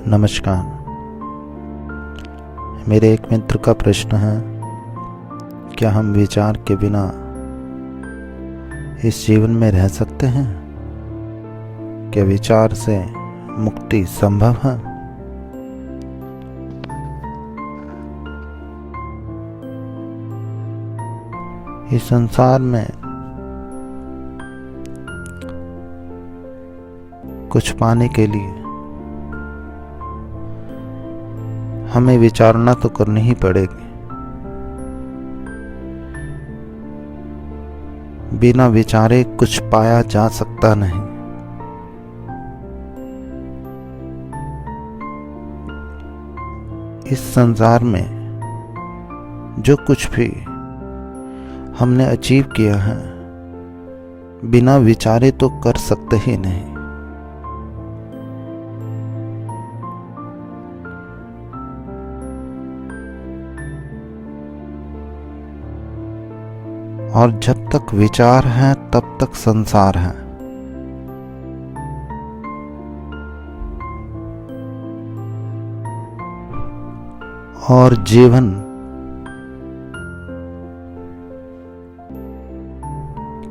नमस्कार। मेरे एक मित्र का प्रश्न है, क्या हम विचार के बिना इस जीवन में रह सकते हैं? क्या विचार से मुक्ति संभव है? इस संसार में कुछ पाने के लिए हमें विचारना तो करनी ही पड़ेगी। बिना विचारे कुछ पाया जा सकता नहीं। इस संसार में जो कुछ भी हमने अचीव किया है, बिना विचारे तो कर सकते ही नहीं। और जब तक विचार है तब तक संसार है। और जीवन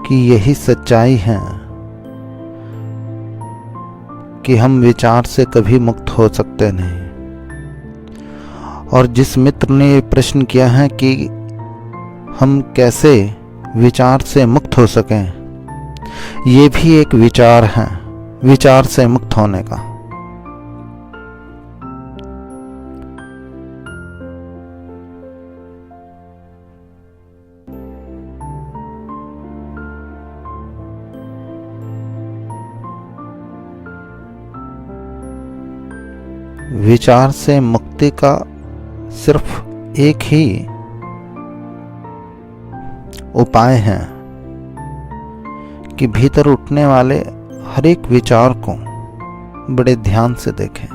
की यही सच्चाई है कि हम विचार से कभी मुक्त हो सकते नहीं। और जिस मित्र ने ये प्रश्न किया है कि हम कैसे विचार से मुक्त हो सकें, ये भी एक विचार है, विचार से मुक्त होने का। विचार से मुक्ति का सिर्फ एक ही उपाय है कि भीतर उठने वाले हर एक विचार को बड़े ध्यान से देखें।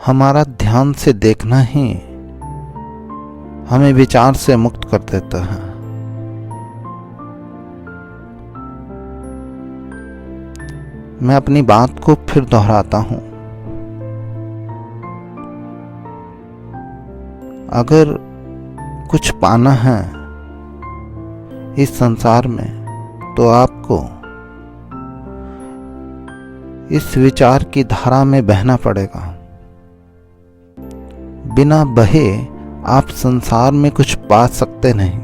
हमारा ध्यान से देखना ही हमें विचार से मुक्त कर देता है। मैं अपनी बात को फिर दोहराता हूं। अगर कुछ पाना है इस संसार में, तो आपको इस विचार की धारा में बहना पड़ेगा। बिना बहे आप संसार में कुछ पा सकते नहीं।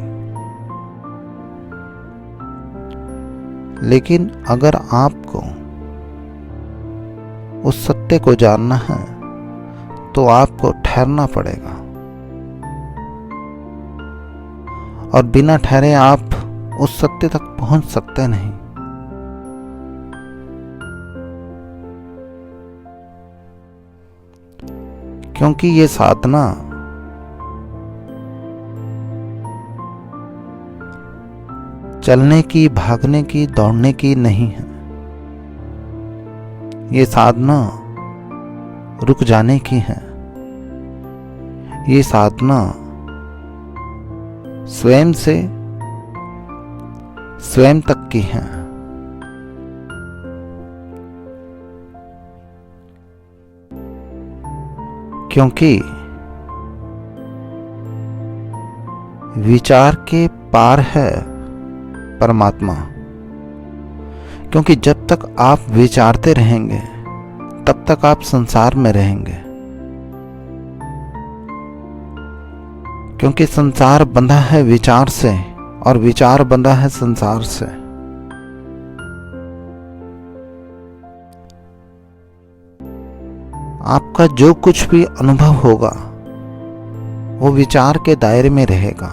लेकिन अगर आपको उस सत्य को जानना है, तो आपको ठहरना पड़ेगा। और बिना ठहरे आप उस सत्य तक पहुंच सकते नहीं। क्योंकि ये साधना चलने की, भागने की, दौड़ने की नहीं है। ये साधना रुक जाने की है। ये साधना स्वयं से स्वयं तक की है। क्योंकि विचार के पार है परमात्मा। क्योंकि जब तक आप विचारते रहेंगे, तब तक आप संसार में रहेंगे। क्योंकि संसार बंधा है विचार से, और विचार बंधा है संसार से। आपका जो कुछ भी अनुभव होगा, वो विचार के दायरे में रहेगा।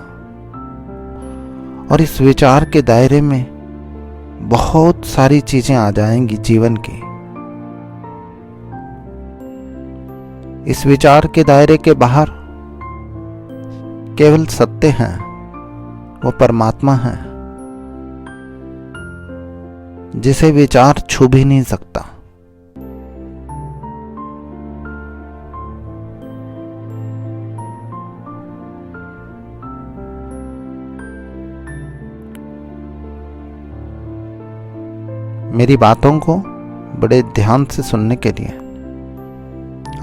और इस विचार के दायरे में बहुत सारी चीजें आ जाएंगी जीवन की। इस विचार के दायरे के बाहर केवल सत्य है, वो परमात्मा है, जिसे विचार छू भी नहीं सकता। मेरी बातों को बड़े ध्यान से सुनने के लिए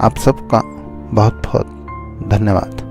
आप सबका बहुत बहुत धन्यवाद।